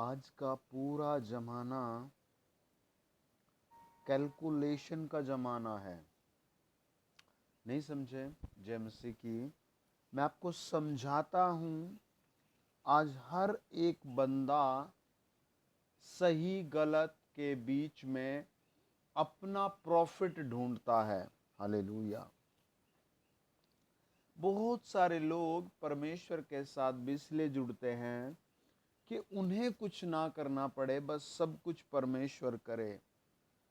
आज का पूरा ज़माना कैलकुलेशन का ज़माना है। नहीं समझे? जय मसीह की। मैं आपको समझाता हूँ। आज हर एक बंदा सही गलत के बीच में अपना प्रॉफिट ढूंढता है। हालेलुया। बहुत सारे लोग परमेश्वर के साथ भी इसलिए जुड़ते हैं कि उन्हें कुछ ना करना पड़े, बस सब कुछ परमेश्वर करे।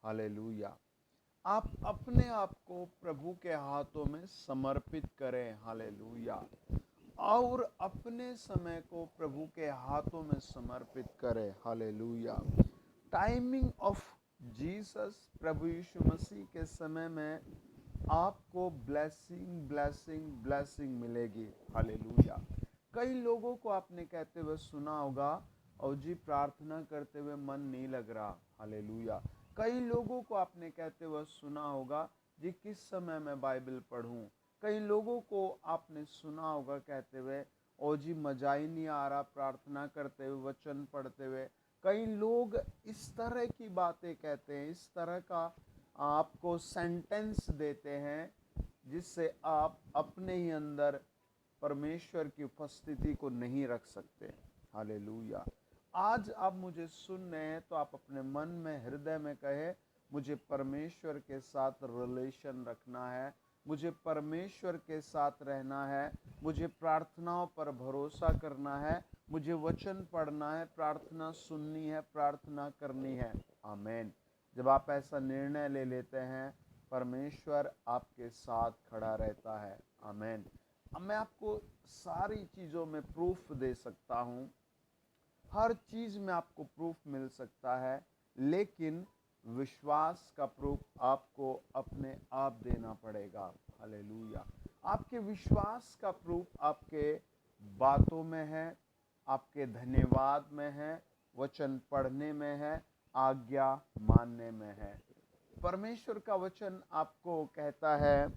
हालेलुया। आप अपने आप को प्रभु के हाथों में समर्पित करें। हालेलुया। और अपने समय को प्रभु के हाथों में समर्पित करें। हालेलुया। टाइमिंग ऑफ जीसस, प्रभु यीशु मसीह के समय में आपको ब्लेसिंग ब्लेसिंग ब्लेसिंग मिलेगी। हालेलुया। कई लोगों को आपने कहते हुए सुना होगा, और जी प्रार्थना करते हुए मन नहीं लग रहा। हालेलुया। कई लोगों को आपने कहते हुए सुना होगा, जी किस समय मैं बाइबल पढ़ूं। कई लोगों को आपने सुना होगा कहते हुए, ओ जी मजा ही नहीं आ रहा प्रार्थना करते हुए, वचन पढ़ते हुए। कई लोग इस तरह की बातें कहते हैं, इस तरह का आपको सेंटेंस देते हैं, जिससे आप अपने ही अंदर परमेश्वर की उपस्थिति को नहीं रख सकते। हालेलुया। आज आप मुझे सुन रहे हैं तो आप अपने मन में, हृदय में कहे, मुझे परमेश्वर के साथ रिलेशन रखना है, मुझे परमेश्वर के साथ रहना है, मुझे प्रार्थनाओं पर भरोसा करना है, मुझे वचन पढ़ना है, प्रार्थना सुननी है, प्रार्थना करनी है। आमीन। जब आप ऐसा निर्णय ले लेते हैं, परमेश्वर आपके साथ खड़ा रहता है। आमीन। अब मैं आपको सारी चीज़ों में प्रूफ दे सकता हूँ, हर चीज़ में आपको प्रूफ मिल सकता है, लेकिन विश्वास का प्रूफ आपको अपने आप देना पड़ेगा। हालेलुया। आपके विश्वास का प्रूफ आपके बातों में है, आपके धन्यवाद में है, वचन पढ़ने में है, आज्ञा मानने में है। परमेश्वर का वचन आपको कहता है,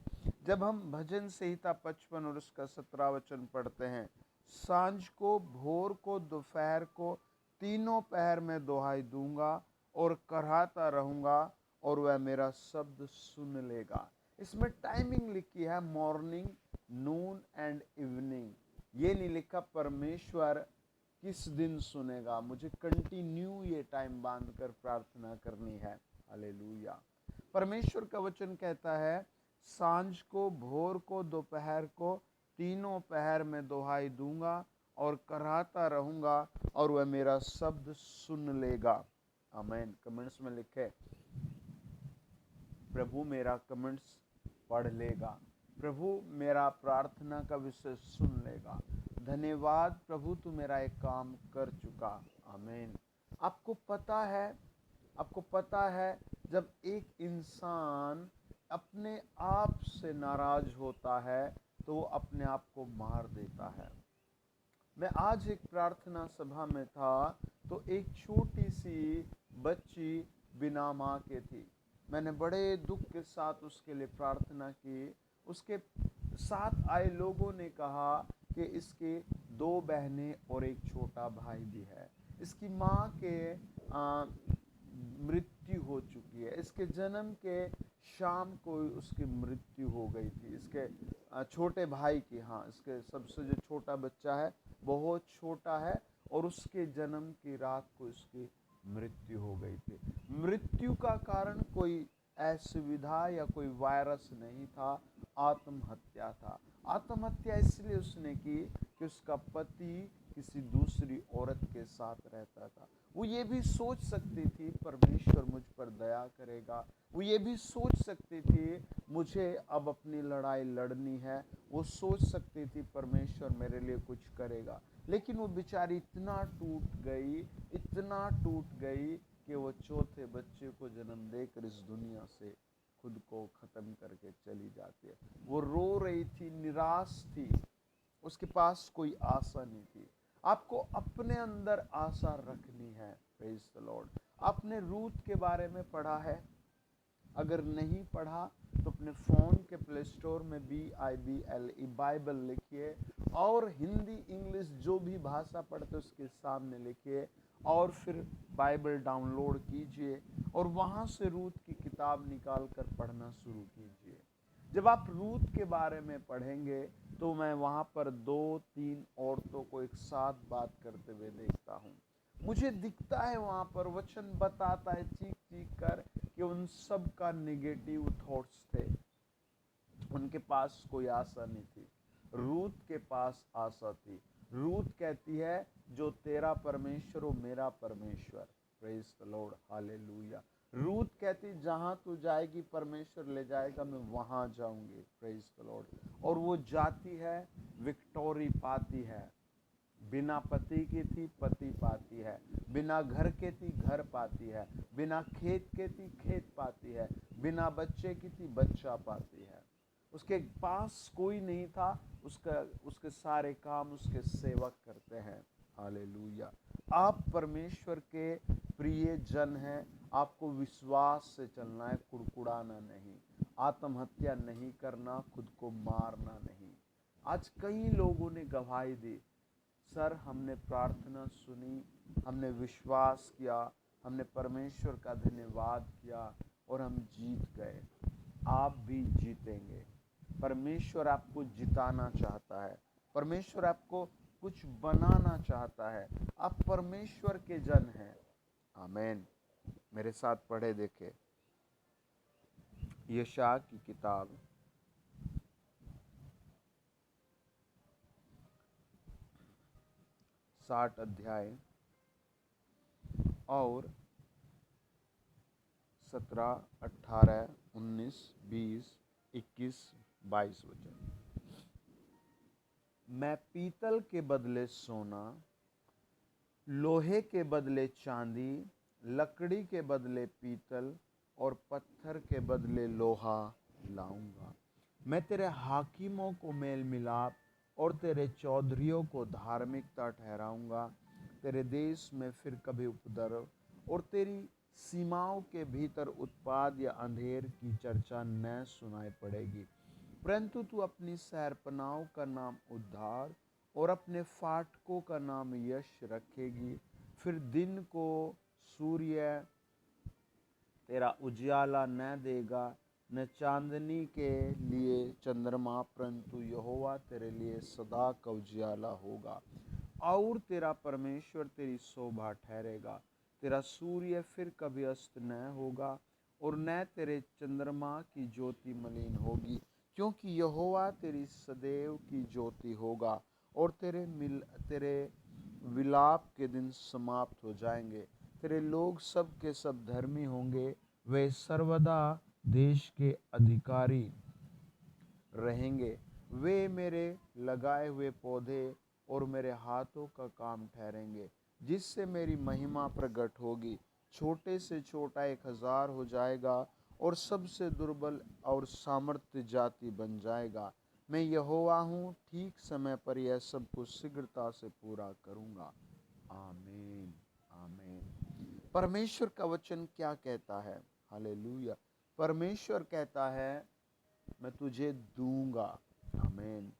जब हम भजन संहिता 55 और उसका 17 वचन पढ़ते हैं, सांझ को, भोर को, दोपहर को, तीनों पहर में दुहाई दूंगा और कराहता रहूंगा और वह मेरा शब्द सुन लेगा। इसमें टाइमिंग लिखी है, मॉर्निंग, नून एंड इवनिंग। ये नहीं लिखा परमेश्वर किस दिन सुनेगा। मुझे कंटिन्यू ये टाइम बांध कर प्रार्थना करनी है। हालेलुया। परमेश्वर का वचन कहता है, सांझ को, भोर को, दोपहर को, तीनों पहर में दुहाई दूंगा और कराहता रहूंगा और वह मेरा शब्द सुन लेगा। आमीन। कमेंट्स में लिखे, प्रभु मेरा कमेंट्स पढ़ लेगा, प्रभु मेरा प्रार्थना का विषय सुन लेगा। धन्यवाद प्रभु, तू मेरा एक काम कर चुका। आमीन। आपको पता है जब एक इंसान अपने आप से नाराज होता है तो वो अपने आप को मार देता है। मैं आज एक प्रार्थना सभा में था, तो एक छोटी सी बच्ची बिना माँ के थी। मैंने बड़े दुख के साथ उसके लिए प्रार्थना की। उसके साथ आए लोगों ने कहा कि इसकी 2 बहनें और एक छोटा भाई भी है। इसकी माँ के मृत्यु हो चुकी है। इसके जन्म के शाम को उसकी मृत्यु हो गई थी। इसके छोटे भाई की, हाँ, इसके सबसे जो छोटा बच्चा है बहुत छोटा है, और उसके जन्म की रात को इसकी मृत्यु हो गई थी। मृत्यु का कारण कोई असुविधा या कोई वायरस नहीं था, आत्महत्या था। आत्महत्या इसलिए उसने की कि उसका पति किसी दूसरी औरत के साथ रहता था। वो ये भी सोच सकती थी परमेश्वर मुझ पर दया करेगा, वो ये भी सोच सकती थी मुझे अब अपनी लड़ाई लड़नी है, वो सोच सकती थी परमेश्वर मेरे लिए कुछ करेगा। लेकिन वो बेचारी इतना टूट गई कि वो चौथे बच्चे को जन्म देकर इस दुनिया से खुद को ख़त्म करके चली जाती है। वो रो रही थी, निराश थी, उसके पास कोई आशा नहीं थी। आपको अपने अंदर आशा रखनी है। Praise the Lord. आपने रूथ के बारे में पढ़ा है, अगर नहीं पढ़ा तो अपने फ़ोन के प्ले स्टोर में BIBLE बाइबल लिखिए और हिंदी इंग्लिश जो भी भाषा पढ़ते उसके सामने लिखिए और फिर बाइबल डाउनलोड कीजिए और वहाँ से रूत की किताब निकाल कर पढ़ना शुरू कीजिए। जब आप रूत के बारे में पढ़ेंगे तो मैं वहाँ पर 2-3 औरतों को एक साथ बात करते हुए देखता हूँ। मुझे दिखता है वहाँ पर वचन बताता है चीख चीख कर कि उन सब का निगेटिव थॉट्स थे, उनके पास कोई आशा नहीं थी। रूत के पास आशा थी। रूत कहती है जो तेरा परमेश्वर वो मेरा परमेश्वर। Praise the Lord, hallelujah. Ruth कहती जहां तू जाएगी परमेश्वर ले जाएगा, मैं वहां जाऊंगी। Praise the Lord. और वो जाती है, विक्टोरी पाती है। बिना पति की थी पति पाती है, बिना घर के थी घर पाती है, बिना खेत के थी खेत पाती है, बिना बच्चे की थी बच्चा पाती है। उसके पास कोई नहीं था, उसके सारे काम उसके सेवक करते हैं। हालेलुया। आप परमेश्वर के प्रिय जन हैं। आपको विश्वास से चलना है, कुड़कुड़ाना नहीं, आत्महत्या नहीं करना, खुद को मारना नहीं। आज कई लोगों ने गवाही दी, सर हमने प्रार्थना सुनी, हमने विश्वास किया, हमने परमेश्वर का धन्यवाद किया और हम जीत गए। आप भी जीतेंगे। परमेश्वर आपको जिताना चाहता है। परमेश्वर आपको कुछ बनाना चाहता है। आप परमेश्वर के जन हैं। आमीन। मेरे साथ पढ़े देखे यशायाह की किताब 60 अध्याय और 17, 18, 19, 20, 21, 22 वचन। मैं पीतल के बदले सोना, लोहे के बदले चांदी, लकड़ी के बदले पीतल और पत्थर के बदले लोहा लाऊंगा। मैं तेरे हाकिमों को मेल मिलाप और तेरे चौधरियों को धार्मिकता ठहराऊंगा। तेरे देश में फिर कभी उपद्रव और तेरी सीमाओं के भीतर उत्पाद या अंधेर की चर्चा न सुनाई पड़ेगी। परंतु तू अपनी शहरपनाहों का नाम उद्धार और अपने फाटकों का नाम यश रखेगी। फिर दिन को सूर्य तेरा उजियाला न देगा, न चांदनी के लिए चंद्रमा, परंतु यहोवा तेरे लिए सदा का उजियाला होगा और तेरा परमेश्वर तेरी शोभा ठहरेगा। तेरा सूर्य फिर कभी अस्त न होगा और न तेरे चंद्रमा की ज्योति मलिन होगी, क्योंकि यहोवा तेरी सदैव की ज्योति होगा और तेरे विलाप के दिन समाप्त हो जाएंगे। तेरे लोग सब के सब धर्मी होंगे, वे सर्वदा देश के अधिकारी रहेंगे। वे मेरे लगाए हुए पौधे और मेरे हाथों का काम ठहरेंगे, जिससे मेरी महिमा प्रकट होगी। छोटे से छोटा 1000 हो जाएगा और सबसे दुर्बल और सामर्थ्य जाति बन जाएगा। मैं यहोवा हूँ, ठीक समय पर यह सब कुछ शीघ्रता से पूरा करूँगा। आमीन, आमीन। परमेश्वर का वचन क्या कहता है? हालेलुया। परमेश्वर कहता है मैं तुझे दूंगा। आमीन।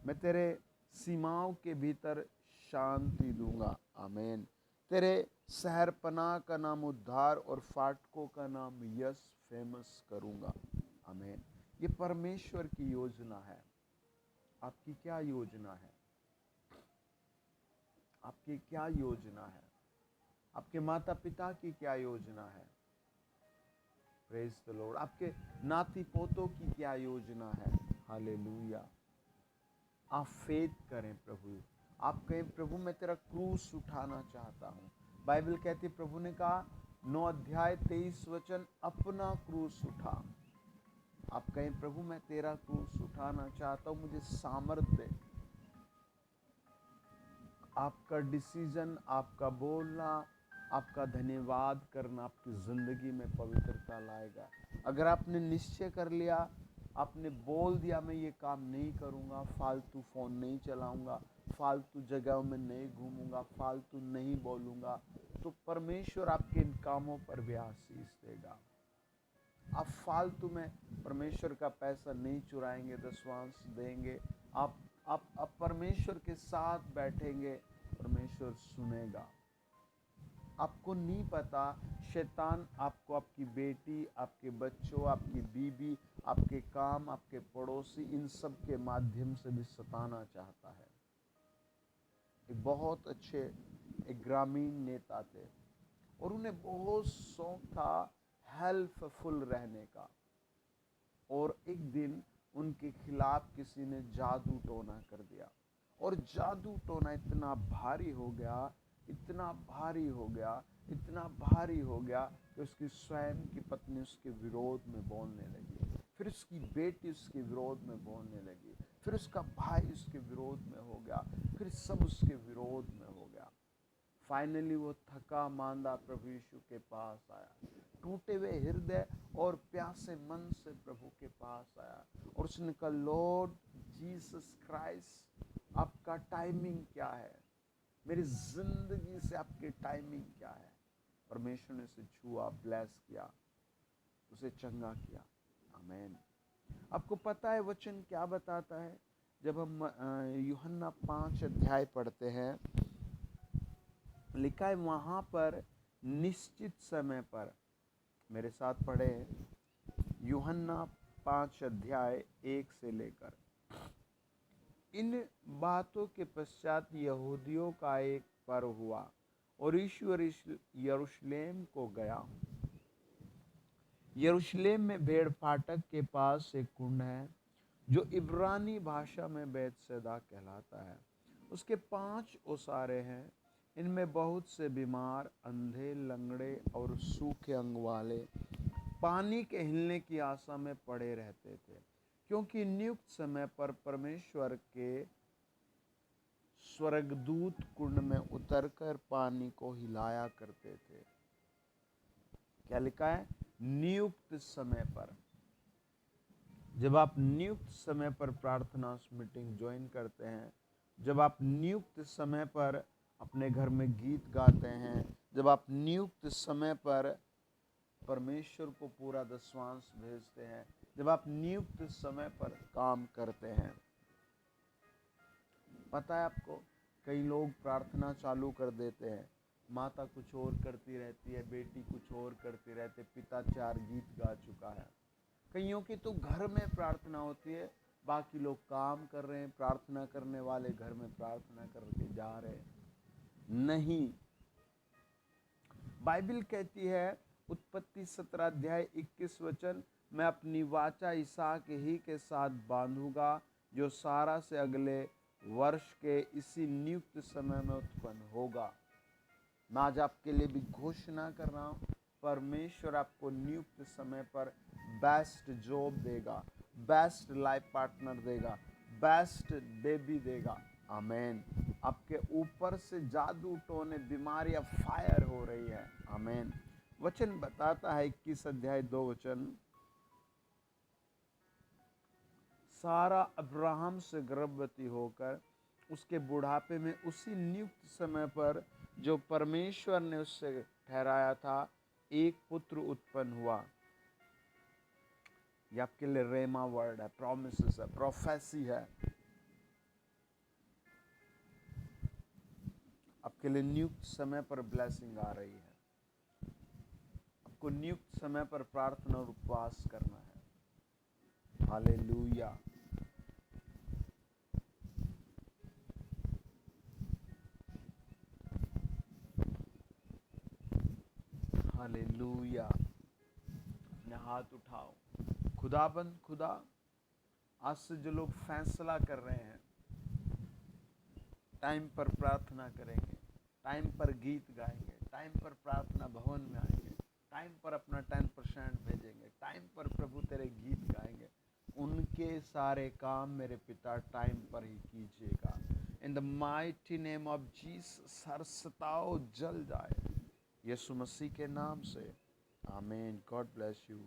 मैं तेरे सीमाओं के भीतर शांति दूंगा। आमीन। तेरे शहरपनाह का नाम उद्धार और फाटकों का नाम यश फेमस करूंगा। आमीन। ये परमेश्वर की योजना है। आपकी क्या योजना है? आपकी क्या योजना है? आपके माता पिता की क्या योजना है? Praise the Lord. आपके नाती पोतों की क्या योजना है? हालेलुया। आप फेथ करें प्रभु। आप कहें प्रभु मैं तेरा क्रूस उठाना चाहता हूँ। बाइबल कहती, प्रभु ने कहा 9 अध्याय 23 वचन, अपना क्रूस उठा। आप कहें प्रभु मैं तेरा क्रूस उठाना चाहता हूँ, मुझे सामर्थ दे। आपका डिसीजन, आपका बोलना, आपका धन्यवाद करना आपकी ज़िंदगी में पवित्रता लाएगा। अगर आपने निश्चय कर लिया, आपने बोल दिया मैं ये काम नहीं करूँगा, फालतू फ़ोन नहीं चलाऊँगा, फालतू जगहों में नहीं घूमूँगा, फालतू नहीं बोलूँगा, तो परमेश्वर आपके इन कामों पर भी आशीष देगा। आप फालतू में परमेश्वर का पैसा नहीं चुराएंगे, दशवांश देंगे। आप परमेश्वर के साथ बैठेंगे, परमेश्वर सुनेगा। आपको नहीं पता, शैतान आपको आपकी बेटी, आपके बच्चों, आपकी बीवी, आपके काम, आपके पड़ोसी, इन सब के माध्यम से भी सताना चाहता है। एक बहुत अच्छे एक ग्रामीण नेता थे और उन्हें बहुत शौक था हेल्पफुल रहने का। और एक दिन उनके खिलाफ किसी ने जादू टोना कर दिया और जादू टोना इतना भारी हो गया, इतना भारी हो गया, इतना भारी हो गया कि उसकी स्वयं की पत्नी उसके विरोध में बोलने लगी, फिर उसकी बेटी उसके विरोध में बोलने लगी, फिर उसका भाई उसके विरोध में हो गया, फिर सब उसके विरोध में हो गया। फाइनली वो थका मांदा प्रभु यीशु के पास आया, टूटे हुए हृदय और प्यासे मन से प्रभु के पास आया और उसने कहा, लॉर्ड जीसस क्राइस्ट, आपका टाइमिंग क्या है, मेरी जिंदगी से आपकी टाइमिंग क्या है। परमेश्वर ने उसे छुआ, ब्लेस किया, उसे चंगा किया। आमीन। आपको पता है वचन क्या बताता है? जब हम यूहन्ना 5 अध्याय पढ़ते हैं, लिखा है वहां पर निश्चित समय पर, मेरे साथ पढ़े, यूहन्ना 5 अध्याय 1 से लेकर, इन बातों के पश्चात यहूदियों का एक पर्व हुआ और यीशु यरूशलेम को गया। यरूशलेम में भेड़ फाटक के पास एक कुंड है जो इब्रानी भाषा में बैतसैदा कहलाता है। उसके 5 ओसारे हैं, इनमें बहुत से बीमार, अंधे, लंगड़े और सूखे अंग वाले पानी के हिलने की आशा में पड़े रहते थे, क्योंकि नियुक्त समय पर परमेश्वर के स्वर्गदूत कुंड में उतरकर पानी को हिलाया करते थे। क्या लिखा है? नियुक्त समय पर। जब आप नियुक्त समय पर प्रार्थना मीटिंग ज्वाइन करते हैं, जब आप नियुक्त समय पर अपने घर में गीत गाते हैं, जब आप नियुक्त समय पर परमेश्वर को पूरा दशवांश भेजते हैं, जब आप नियुक्त समय पर काम करते हैं, पता है आपको, कई लोग प्रार्थना चालू कर देते हैं, माता कुछ और करती रहती है, बेटी कुछ और करती रहती है, पिता 4 गीत गा चुका है। कईयों की तो घर में प्रार्थना होती है, बाकी लोग काम कर रहे हैं, प्रार्थना करने वाले घर में प्रार्थना करके जा रहे हैं। नहीं, बाइबल कहती है, उत्पत्ति 17 अध्याय 21 वचन, मैं अपनी वाचा इसहाक ही के साथ बांधूंगा जो सारा से अगले वर्ष के इसी नियुक्त समय में उत्पन्न होगा। मैं आज आपके लिए भी घोषणा कर रहा हूं, परमेश्वर आपको नियुक्त समय पर बेस्ट जॉब देगा, बेस्ट लाइफ पार्टनर देगा, बेस्ट बेबी देगा। आमीन। आपके ऊपर से जादू टोने, बीमारियां फायर हो रही है। आमीन। वचन बताता है 21 अध्याय 2 वचन, सारा अब्राहम से गर्भवती होकर उसके बुढ़ापे में उसी नियुक्त समय पर जो परमेश्वर ने उससे ठहराया था, एक पुत्र उत्पन्न हुआ। यह आपके लिए रेमा वर्ड है, प्रॉमिसेस है, प्रोफेसी है। आपके लिए नियुक्त समय पर ब्लेसिंग आ रही है। आपको नियुक्त समय पर प्रार्थना और उपवास करना है। हालेलुया। हालेलुया। अपने हाथ उठाओ। खुदाबंद, खुदा, आज से जो लोग फैसला कर रहे हैं, टाइम पर प्रार्थना करेंगे, टाइम पर गीत गाएंगे, टाइम पर प्रार्थना भवन में आएंगे, टाइम पर अपना 10% भेजेंगे, टाइम पर प्रभु तेरे गीत गाएंगे, उनके सारे काम मेरे पिता टाइम पर ही कीजिएगा। In the mighty name of Jesus, हर सताओ जल जाए यीशु मसीह के नाम से। आमीन। God bless you.